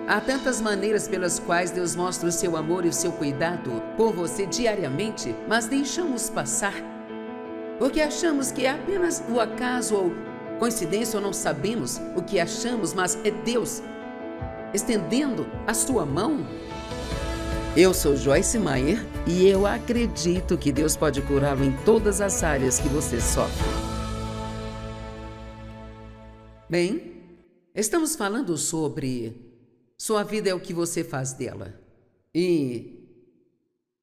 Há tantas maneiras pelas quais Deus mostra o seu amor e o seu cuidado por você diariamente, mas deixamos passar. Porque achamos que é apenas o acaso ou coincidência, ou não sabemos o que achamos, mas é Deus estendendo a sua mão. Eu sou Joyce Meyer e eu acredito que Deus pode curá-lo em todas as áreas que você sofre. Bem, estamos falando sobre sua vida é o que você faz dela. E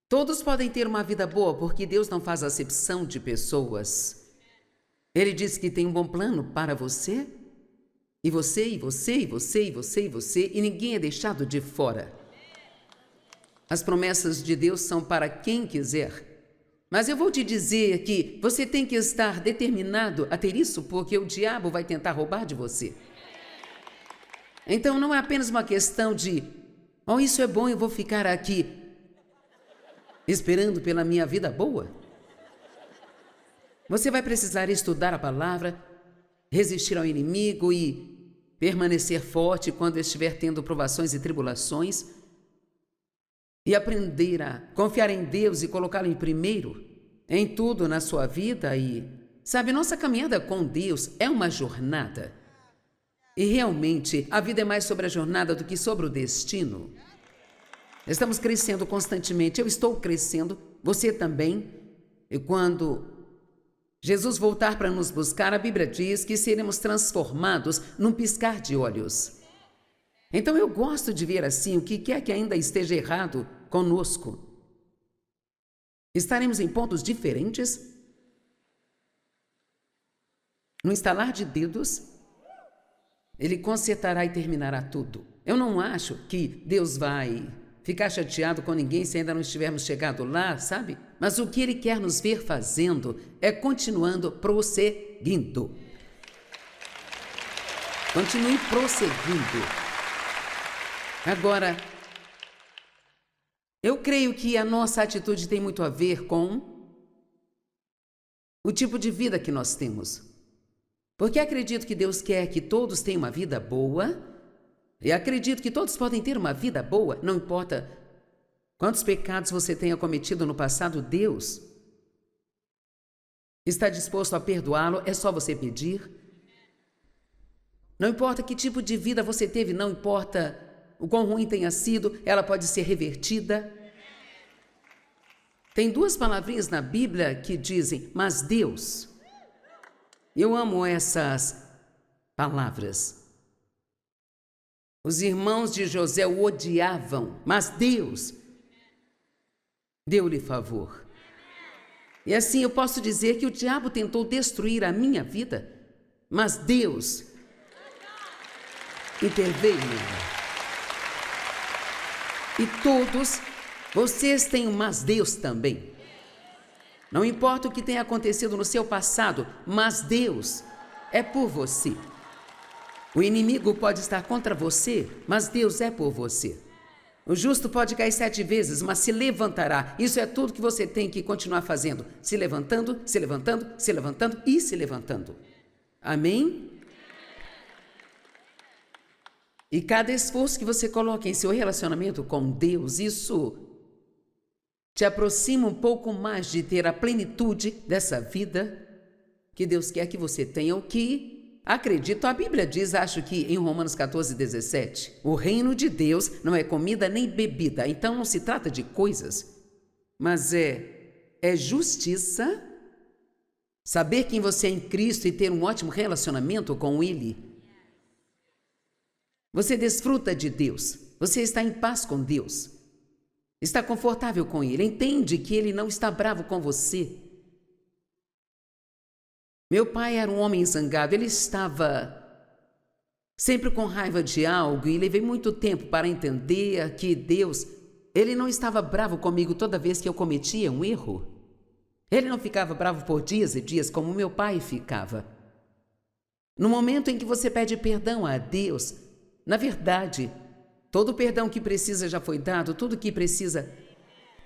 todos podem ter uma vida boa porque Deus não faz acepção de pessoas. Ele diz que tem um bom plano para você. E você, e você, e você, e você, e você, e ninguém é deixado de fora. As promessas de Deus são para quem quiser. Mas eu vou te dizer que você tem que estar determinado a ter isso, porque o diabo vai tentar roubar de você. Então não é apenas uma questão de, isso é bom, eu vou ficar aqui esperando pela minha vida boa. Você vai precisar estudar a palavra, resistir ao inimigo e permanecer forte quando estiver tendo provações e tribulações, e aprender a confiar em Deus e colocá-lo em primeiro em tudo na sua vida. E sabe, nossa caminhada com Deus é uma jornada. E realmente a vida é mais sobre a jornada do que sobre o destino. Estamos crescendo constantemente, eu estou crescendo, você também. E quando Jesus voltar para nos buscar, a Bíblia diz que seremos transformados num piscar de olhos. Então eu gosto de ver assim o que quer que ainda esteja errado conosco. Estaremos em pontos diferentes? No estalar de dedos, Ele consertará e terminará tudo. Eu não acho que Deus vai ficar chateado com ninguém se ainda não estivermos chegado lá, sabe? Mas o que Ele quer nos ver fazendo é continuando prosseguindo. Continue prosseguindo. Agora, eu creio que a nossa atitude tem muito a ver com o tipo de vida que nós temos. Porque acredito que Deus quer que todos tenham uma vida boa, e acredito que todos podem ter uma vida boa, não importa quantos pecados você tenha cometido no passado, Deus está disposto a perdoá-lo, é só você pedir. Não importa que tipo de vida você teve, não importa o quão ruim tenha sido, ela pode ser revertida. Tem duas palavrinhas na Bíblia que dizem, mas Deus. Eu amo essas palavras. Os irmãos de José o odiavam, mas Deus deu-lhe favor. E assim eu posso dizer que o diabo tentou destruir a minha vida, mas Deus interveio nela. E todos vocês têm um mas Deus também. Não importa o que tenha acontecido no seu passado, mas Deus é por você. O inimigo pode estar contra você, mas Deus é por você. O justo pode cair 7 vezes, mas se levantará. Isso é tudo que você tem que continuar fazendo. Se levantando, se levantando, se levantando e se levantando. Amém? E cada esforço que você coloca em seu relacionamento com Deus, isso te aproxima um pouco mais de ter a plenitude dessa vida que Deus quer que você tenha, o que acredito, a Bíblia diz, acho que em Romanos 14:17, o reino de Deus não é comida nem bebida, então não se trata de coisas, mas é justiça, saber quem você é em Cristo e ter um ótimo relacionamento com Ele. Você desfruta de Deus, você está em paz com Deus, está confortável com Ele, entende que Ele não está bravo com você. Meu pai era um homem zangado, ele estava sempre com raiva de algo e levei muito tempo para entender que Deus, Ele não estava bravo comigo toda vez que eu cometia um erro. Ele não ficava bravo por dias e dias como meu pai ficava. No momento em que você pede perdão a Deus, na verdade, todo o perdão que precisa já foi dado, tudo que precisa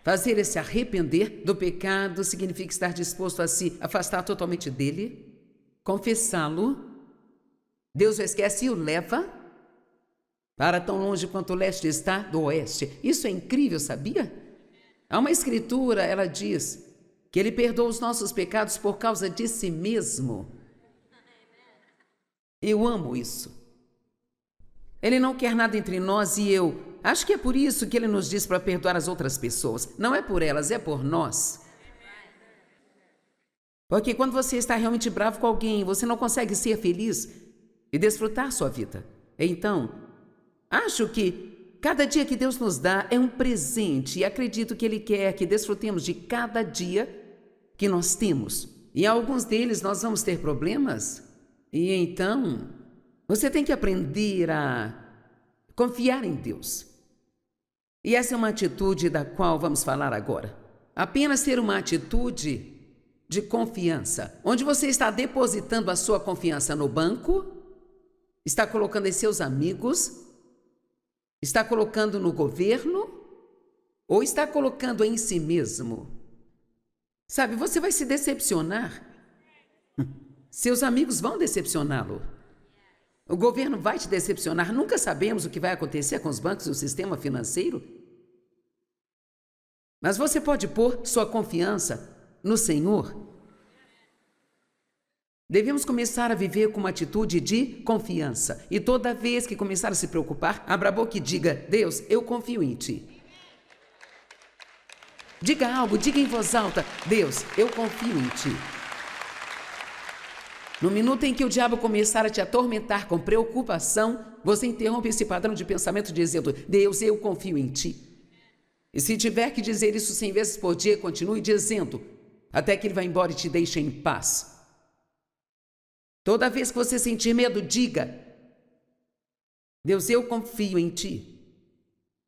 fazer é se arrepender do pecado, significa estar disposto a se afastar totalmente dele, confessá-lo. Deus o esquece e o leva. para tão longe quanto o leste está do oeste. Isso é incrível, sabia? Há uma escritura, ela diz que Ele perdoa os nossos pecados por causa de si mesmo. Eu amo isso. Ele não quer nada entre nós e eu acho que é por isso que Ele nos diz para perdoar as outras pessoas. Não é por elas, é por nós. Porque quando você está realmente bravo com alguém, você não consegue ser feliz e desfrutar sua vida. Então, acho que cada dia que Deus nos dá é um presente e acredito que Ele quer que desfrutemos de cada dia que nós temos. E alguns deles nós vamos ter problemas. E então, você tem que aprender a confiar em Deus. E essa é uma atitude da qual vamos falar agora. Apenas ter uma atitude de confiança, onde você está depositando a sua confiança no banco, está colocando em seus amigos, está colocando no governo ou está colocando em si mesmo. Sabe, você vai se decepcionar. Seus amigos vão decepcioná-lo. O governo vai te decepcionar. Nunca sabemos o que vai acontecer com os bancos e o sistema financeiro. Mas você pode pôr sua confiança no Senhor. Devemos começar a viver com uma atitude de confiança. E toda vez que começar a se preocupar, abra a boca e diga: Deus, eu confio em Ti. Diga algo, diga em voz alta: Deus, eu confio em Ti. No minuto em que o diabo começar a te atormentar com preocupação, você interrompe esse padrão de pensamento dizendo: Deus, eu confio em Ti. E se tiver que dizer isso 100 vezes por dia, continue dizendo, até que Ele vá embora e te deixe em paz. Toda vez que você sentir medo, diga: Deus, eu confio em Ti.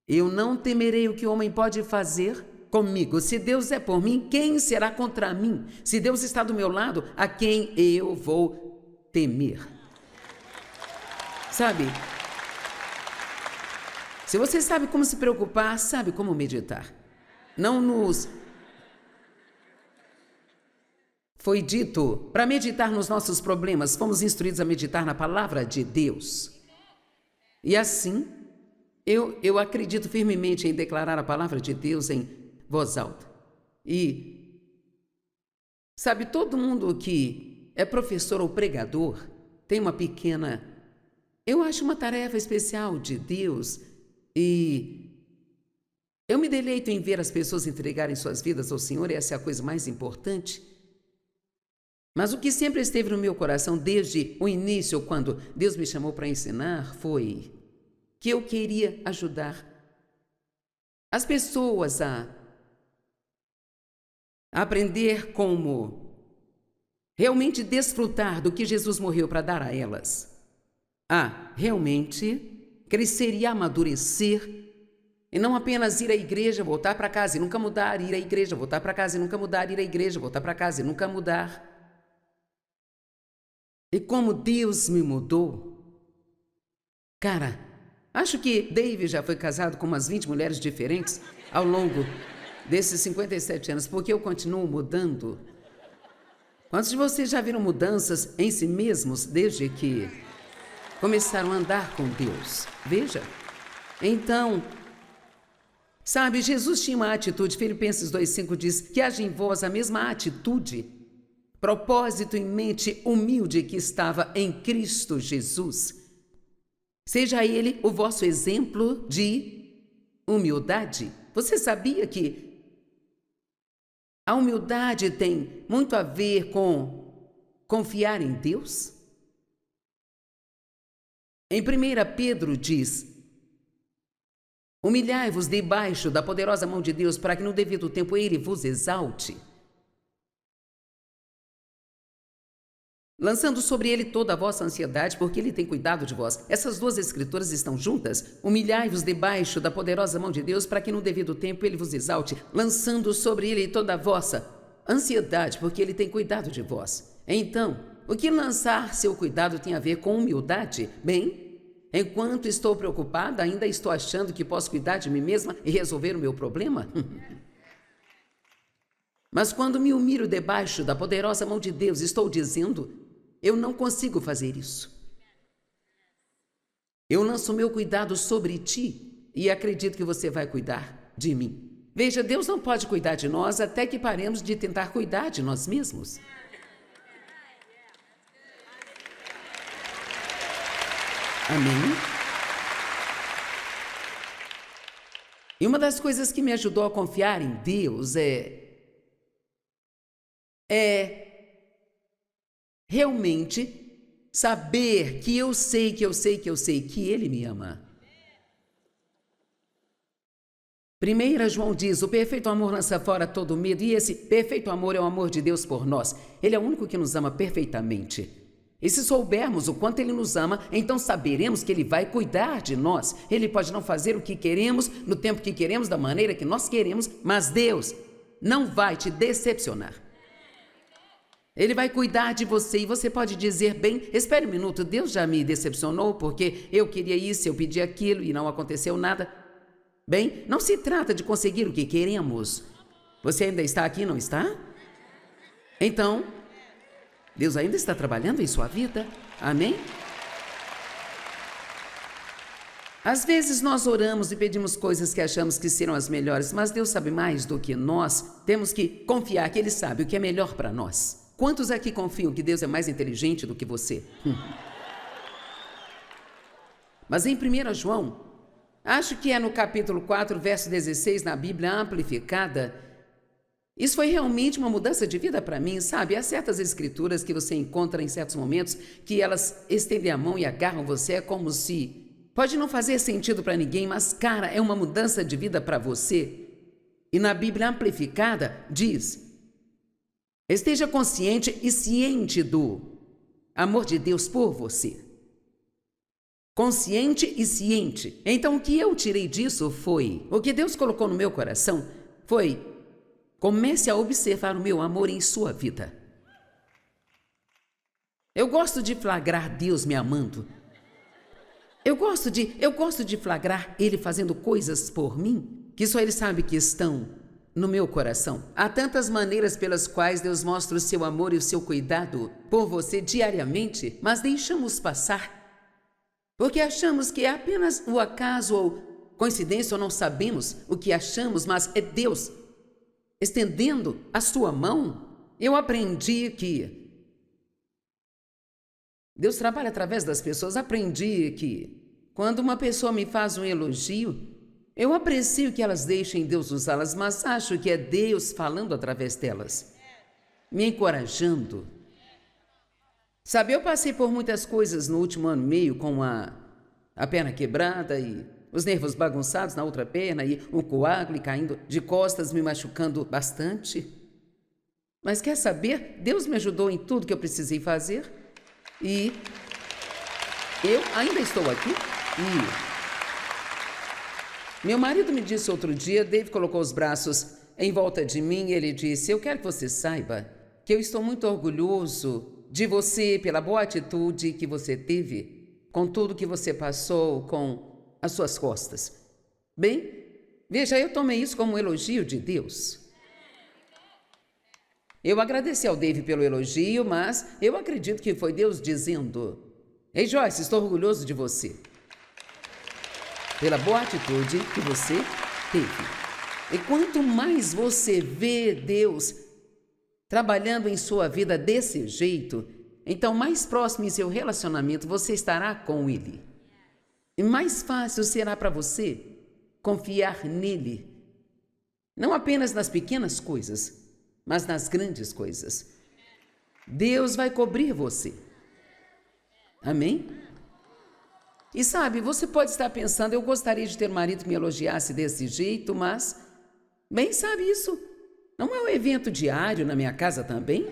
Eu não temerei o que o homem pode fazer comigo. Se Deus é por mim, quem será contra mim? Se Deus está do meu lado, a quem eu vou temer? Sabe? Se você sabe como se preocupar, sabe como meditar. Não nos foi dito para meditar nos nossos problemas, fomos instruídos a meditar na palavra de Deus. E assim, eu acredito firmemente em declarar a palavra de Deus em voz alta. E, sabe, todo mundo que é professor ou pregador tem uma pequena, eu acho uma tarefa especial de Deus. E eu me deleito em ver as pessoas entregarem suas vidas ao Senhor, e essa é a coisa mais importante. Mas o que sempre esteve no meu coração desde o início, quando Deus me chamou para ensinar, foi que eu queria ajudar as pessoas a aprender como realmente desfrutar do que Jesus morreu para dar a elas, a realmente crescer e amadurecer, e não apenas ir à igreja, voltar para casa e nunca mudar, ir à igreja, voltar para casa e nunca mudar, ir à igreja, voltar para casa e nunca mudar. E como Deus me mudou. Cara, acho que David já foi casado com umas 20 mulheres diferentes ao longo desses 57 anos, porque eu continuo mudando. Quantos de vocês já viram mudanças em si mesmos desde que começaram a andar com Deus? Veja. Então, sabe, Jesus tinha uma atitude, Filipenses 2,5 diz que haja em vós a mesma atitude, propósito em mente humilde que estava em Cristo Jesus. Seja Ele o vosso exemplo de humildade. Você sabia que a humildade tem muito a ver com confiar em Deus? Em 1 Pedro diz: humilhai-vos debaixo da poderosa mão de Deus, para que no devido tempo Ele vos exalte, lançando sobre Ele toda a vossa ansiedade, porque Ele tem cuidado de vós. Essas duas escrituras estão juntas. Humilhai-vos debaixo da poderosa mão de Deus, para que no devido tempo Ele vos exalte, lançando sobre Ele toda a vossa ansiedade, porque Ele tem cuidado de vós. Então, o que lançar seu cuidado tem a ver com humildade? Bem, enquanto estou preocupada, ainda estou achando que posso cuidar de mim mesma e resolver o meu problema? Mas quando me humilho debaixo da poderosa mão de Deus, estou dizendo: eu não consigo fazer isso. Eu lanço o meu cuidado sobre ti e acredito que você vai cuidar de mim. Veja, Deus não pode cuidar de nós até que paremos de tentar cuidar de nós mesmos. Amém? E uma das coisas que me ajudou a confiar em Deus é realmente saber que eu sei que Ele me ama. 1 João diz, o perfeito amor lança fora todo medo, e esse perfeito amor é o amor de Deus por nós. Ele é o único que nos ama perfeitamente. E se soubermos o quanto Ele nos ama, então saberemos que Ele vai cuidar de nós. Ele pode não fazer o que queremos, no tempo que queremos, da maneira que nós queremos, mas Deus não vai te decepcionar. Ele vai cuidar de você e você pode dizer, bem, espere um minuto, Deus já me decepcionou porque eu queria isso, eu pedi aquilo e não aconteceu nada. Bem, não se trata de conseguir o que queremos. Você ainda está aqui, não está? Então, Deus ainda está trabalhando em sua vida. Amém? Às vezes nós oramos e pedimos coisas que achamos que serão as melhores, mas Deus sabe mais do que nós. Temos que confiar que Ele sabe o que é melhor para nós. Quantos aqui confiam que Deus é mais inteligente do que você? Mas em 1 João, acho que é no capítulo 4, verso 16, na Bíblia Amplificada, isso foi realmente uma mudança de vida para mim, sabe? Há certas escrituras que você encontra em certos momentos que elas estendem a mão e agarram você, é como se... Pode não fazer sentido para ninguém, mas, cara, é uma mudança de vida para você. E na Bíblia Amplificada diz... Esteja consciente e ciente do amor de Deus por você. Consciente e ciente. Então, o que eu tirei disso foi... O que Deus colocou no meu coração foi... Comece a observar o meu amor em sua vida. Eu gosto de flagrar Deus me amando. Eu gosto de flagrar Ele fazendo coisas por mim, que só Ele sabe que estão... no meu coração. Há tantas maneiras pelas quais Deus mostra o seu amor e o seu cuidado por você diariamente, mas deixamos passar, porque achamos que é apenas o acaso ou coincidência ou não sabemos o que achamos, mas é Deus estendendo a sua mão. Eu aprendi que Deus trabalha através das pessoas. Aprendi que quando uma pessoa me faz um elogio, eu aprecio que elas deixem Deus usá-las, mas acho que é Deus falando através delas, me encorajando. Sabe, eu passei por muitas coisas no último ano e meio, com a perna quebrada e os nervos bagunçados na outra perna e um coágulo caindo de costas, me machucando bastante. Mas quer saber? Deus me ajudou em tudo que eu precisei fazer e eu ainda estou aqui e... Meu marido me disse outro dia, Dave colocou os braços em volta de mim e ele disse, eu quero que você saiba que eu estou muito orgulhoso de você pela boa atitude que você teve com tudo que você passou com as suas costas. Bem, veja, eu tomei isso como um elogio de Deus. Eu agradeci ao Dave pelo elogio, mas eu acredito que foi Deus dizendo, ei Joyce, estou orgulhoso de você. Pela boa atitude que você teve. E quanto mais você vê Deus trabalhando em sua vida desse jeito, então mais próximo em seu relacionamento você estará com Ele. E mais fácil será para você confiar nele. Não apenas nas pequenas coisas, mas nas grandes coisas. Deus vai cobrir você. Amém? E sabe, você pode estar pensando, eu gostaria de ter um marido que me elogiasse desse jeito, mas, bem, sabe, isso não é um evento diário na minha casa também?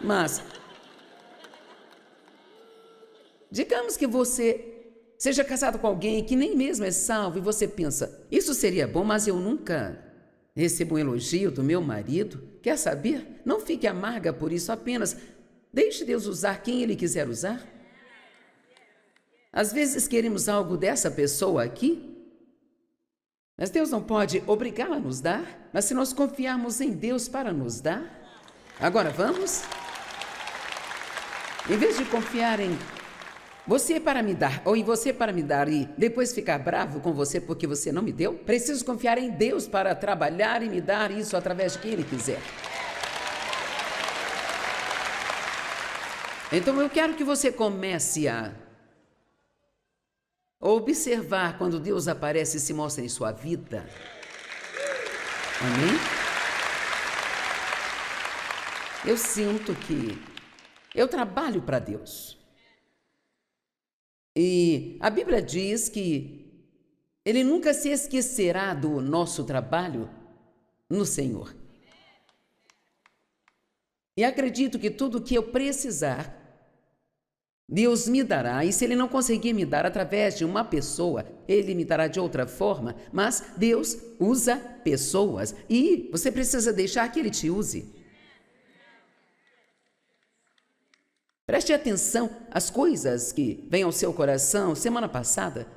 Mas, digamos que você seja casado com alguém que nem mesmo é salvo e você pensa, isso seria bom, mas eu nunca recebo um elogio do meu marido. Quer saber? Não fique amarga por isso, apenas deixe Deus usar quem Ele quiser usar. Às vezes queremos algo dessa pessoa aqui, mas Deus não pode obrigá-la a nos dar, mas se nós confiarmos em Deus para nos dar, agora vamos? Em vez de confiar em Você para me dar, ou em você para me dar e depois ficar bravo com você porque você não me deu? Preciso confiar em Deus para trabalhar e me dar isso através de quem Ele quiser. Então eu quero que você comece a observar quando Deus aparece e se mostra em sua vida. Amém? Eu sinto que eu trabalho para Deus. E a Bíblia diz que Ele nunca se esquecerá do nosso trabalho no Senhor. E acredito que tudo o que eu precisar, Deus me dará. E se Ele não conseguir me dar através de uma pessoa, Ele me dará de outra forma. Mas Deus usa pessoas e você precisa deixar que Ele te use. Preste atenção às coisas que vêm ao seu coração. Semana passada,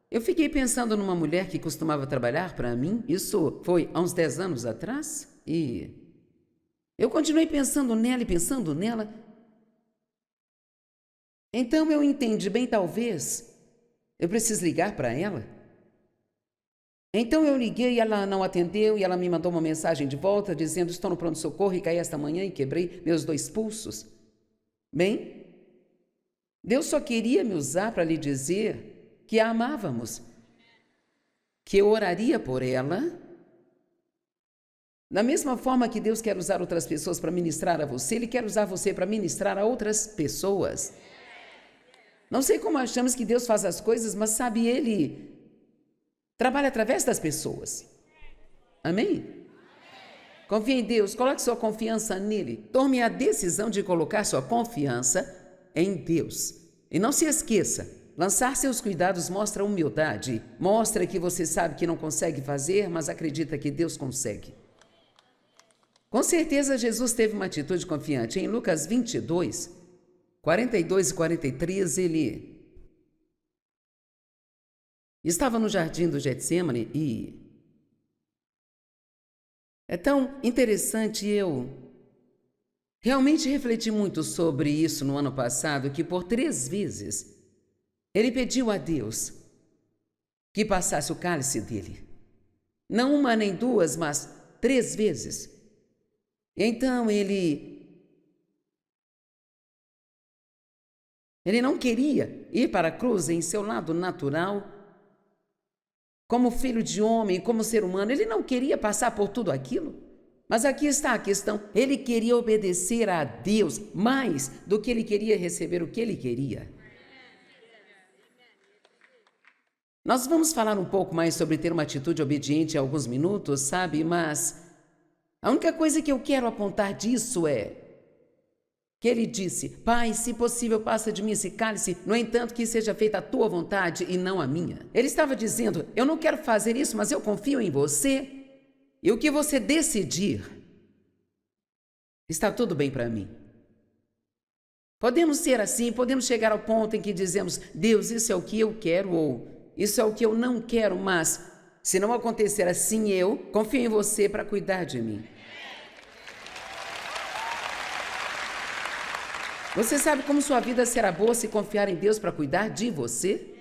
eu fiquei pensando numa mulher que costumava trabalhar para mim. Isso foi há uns 10 anos atrás. E eu continuei pensando nela e pensando nela. Então eu entendi, bem, talvez eu precise ligar para ela. Então eu liguei e ela não atendeu e ela me mandou uma mensagem de volta dizendo: estou no pronto-socorro e caí esta manhã e quebrei meus 2 pulsos. Bem, Deus só queria me usar para lhe dizer que a amávamos, que eu oraria por ela, da mesma forma que Deus quer usar outras pessoas para ministrar a você, Ele quer usar você para ministrar a outras pessoas. Não sei como achamos que Deus faz as coisas, mas sabe, Ele trabalha através das pessoas. Amém? Confie em Deus, coloque sua confiança nele. Tome a decisão de colocar sua confiança em Deus. E não se esqueça, lançar seus cuidados mostra humildade. Mostra que você sabe que não consegue fazer, mas acredita que Deus consegue. Com certeza Jesus teve uma atitude confiante. Em Lucas 22, 42 e 43, ele estava no jardim do Getsêmani e é tão interessante, eu realmente refleti muito sobre isso no ano passado, que por 3 vezes ele pediu a Deus que passasse o cálice dele. Não uma nem 2, mas 3 vezes. Então ele não queria ir para a cruz em seu lado natural, como filho de homem, como ser humano. Ele não queria passar por tudo aquilo. Mas aqui está a questão. Ele queria obedecer a Deus mais do que ele queria receber o que ele queria. Nós vamos falar um pouco mais sobre ter uma atitude obediente em alguns minutos, sabe? Mas a única coisa que eu quero apontar disso é que ele disse: Pai, se possível, passa de mim esse cálice, no entanto, que seja feita a tua vontade e não a minha. Ele estava dizendo: eu não quero fazer isso, mas eu confio em você. E o que você decidir, está tudo bem para mim. Podemos ser assim, podemos chegar ao ponto em que dizemos: Deus, isso é o que eu quero, ou isso é o que eu não quero, mas se não acontecer assim, eu confio em você para cuidar de mim. Você sabe como sua vida será boa se confiar em Deus para cuidar de você?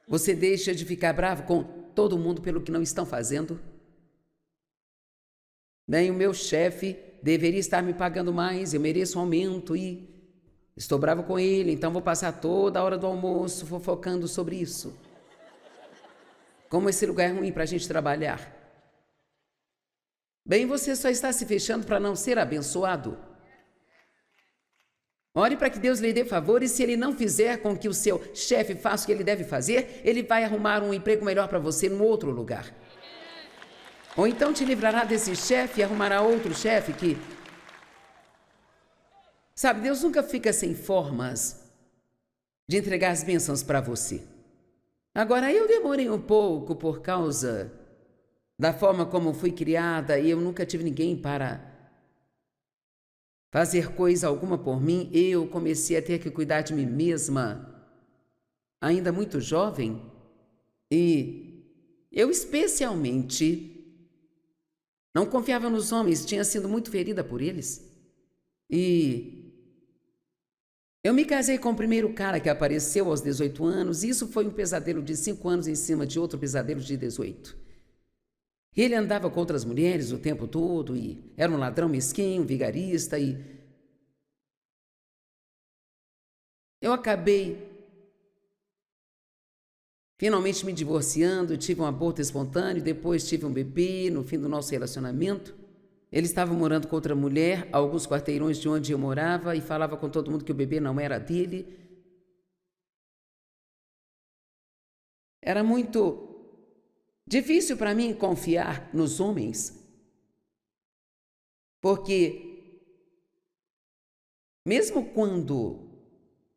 Você deixa de ficar bravo com todo mundo pelo que não estão fazendo? Bem, o meu chefe deveria estar me pagando mais, eu mereço um aumento e estou bravo com ele, então vou passar toda a hora do almoço fofocando sobre isso. Como esse lugar é ruim para a gente trabalhar. Bem, você só está se fechando para não ser abençoado. Ore para que Deus lhe dê favor e se Ele não fizer com que o seu chefe faça o que ele deve fazer, Ele vai arrumar um emprego melhor para você em outro lugar. Ou então te livrará desse chefe e arrumará outro chefe que... Sabe, Deus nunca fica sem formas de entregar as bênçãos para você. Agora, eu demorei um pouco por causa da forma como fui criada e eu nunca tive ninguém para fazer coisa alguma por mim. Eu comecei a ter que cuidar de mim mesma, ainda muito jovem, e eu especialmente não confiava nos homens, tinha sido muito ferida por eles. E Eu me casei com o primeiro cara que apareceu aos 18 anos, e isso foi um pesadelo de 5 anos em cima de outro pesadelo de 18. Ele andava com outras mulheres o tempo todo e era um ladrão mesquinho, vigarista, e eu acabei finalmente me divorciando, tive um aborto espontâneo, depois tive um bebê no fim do nosso relacionamento. Ele estava morando com outra mulher, a alguns quarteirões de onde eu morava, e falava com todo mundo que o bebê não era dele. Era muito difícil para mim confiar nos homens, porque mesmo quando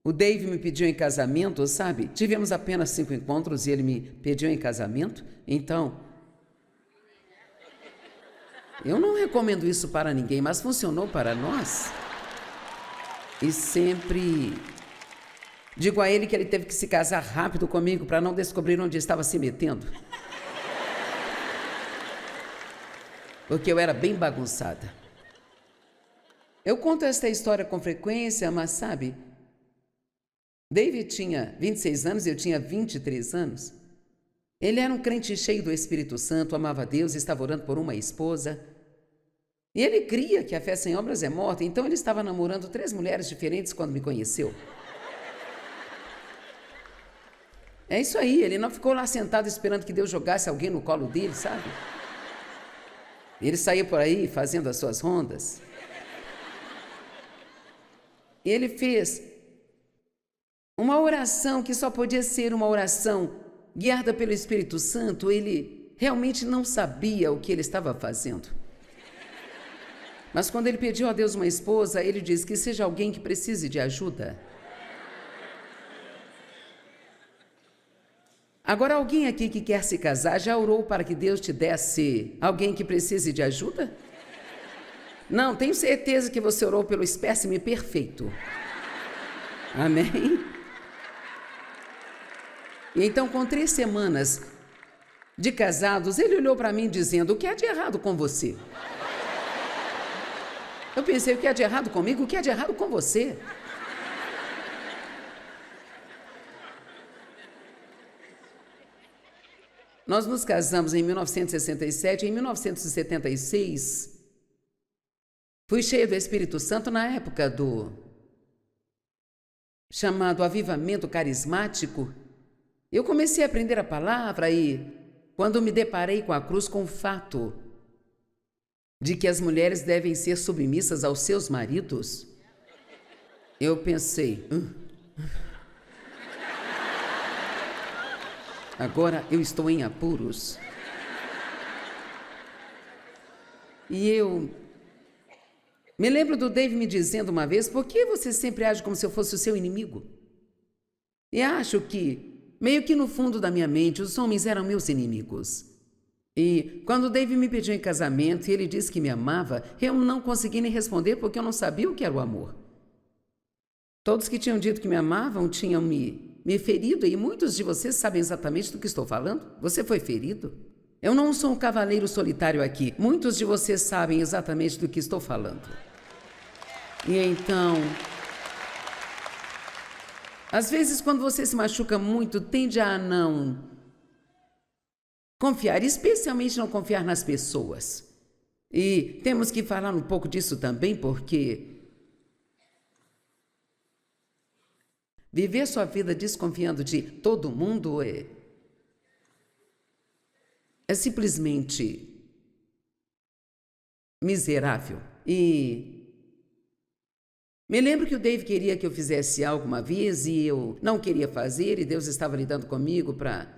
o Dave me pediu em casamento, sabe? Tivemos apenas 5 encontros e ele me pediu em casamento. Então, eu não recomendo isso para ninguém, mas funcionou para nós. E sempre digo a ele que ele teve que se casar rápido comigo para não descobrir onde estava se metendo. Porque eu era bem bagunçada. Eu conto esta história com frequência, mas sabe, David tinha 26 anos e eu tinha 23 anos. Ele era um crente cheio do Espírito Santo, amava a Deus e estava orando por uma esposa. E ele cria que a fé sem obras é morta, então ele estava namorando 3 mulheres diferentes quando me conheceu. É isso aí, ele não ficou lá sentado esperando que Deus jogasse alguém no colo dele, sabe? Ele saía por aí fazendo as suas rondas. Ele fez uma oração que só podia ser uma oração guiada pelo Espírito Santo. Ele realmente não sabia o que ele estava fazendo. Mas quando ele pediu a Deus uma esposa, ele disse que seja alguém que precise de ajuda. Agora, alguém aqui que quer se casar já orou para que Deus te desse alguém que precise de ajuda? Não, tenho certeza que você orou pelo espécime perfeito. Amém? E então, com 3 semanas de casados, ele olhou para mim dizendo: o que há de errado com você? Eu pensei: o que há de errado comigo? O que há de errado com você? Nós nos casamos em 1967, em 1976, fui cheia do Espírito Santo na época do chamado avivamento carismático. Eu comecei a aprender a palavra e, quando me deparei com a cruz, com o fato de que as mulheres devem ser submissas aos seus maridos, eu pensei: agora eu estou em apuros. E eu me lembro do Dave me dizendo uma vez: por que você sempre age como se eu fosse o seu inimigo? E acho que, meio que no fundo da minha mente, os homens eram meus inimigos. E quando o Dave me pediu em casamento e ele disse que me amava, eu não consegui nem responder porque eu não sabia o que era o amor. Todos que tinham dito que me amavam tinham me ferido, e muitos de vocês sabem exatamente do que estou falando. Você foi ferido? Eu não sou um cavaleiro solitário aqui. Muitos de vocês sabem exatamente do que estou falando. E então, às vezes, quando você se machuca muito, tende a não confiar, especialmente não confiar nas pessoas. E temos que falar um pouco disso também, porque viver sua vida desconfiando de todo mundo é simplesmente miserável. E me lembro que o Dave queria que eu fizesse algo uma vez e eu não queria fazer, e Deus estava lidando comigo para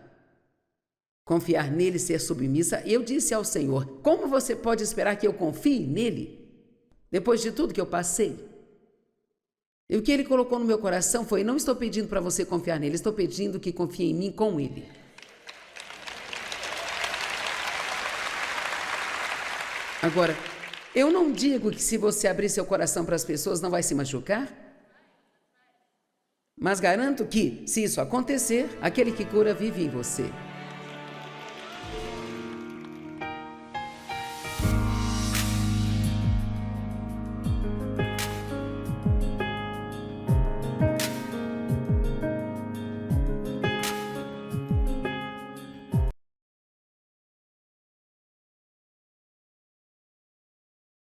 confiar nele, ser submissa. Eu disse ao Senhor: como você pode esperar que eu confie nele depois de tudo que eu passei? E o que ele colocou no meu coração foi: não estou pedindo para você confiar nele, estou pedindo que confie em mim com ele. Agora, eu não digo que se você abrir seu coração para as pessoas não vai se machucar, mas garanto que, se isso acontecer, aquele que cura vive em você.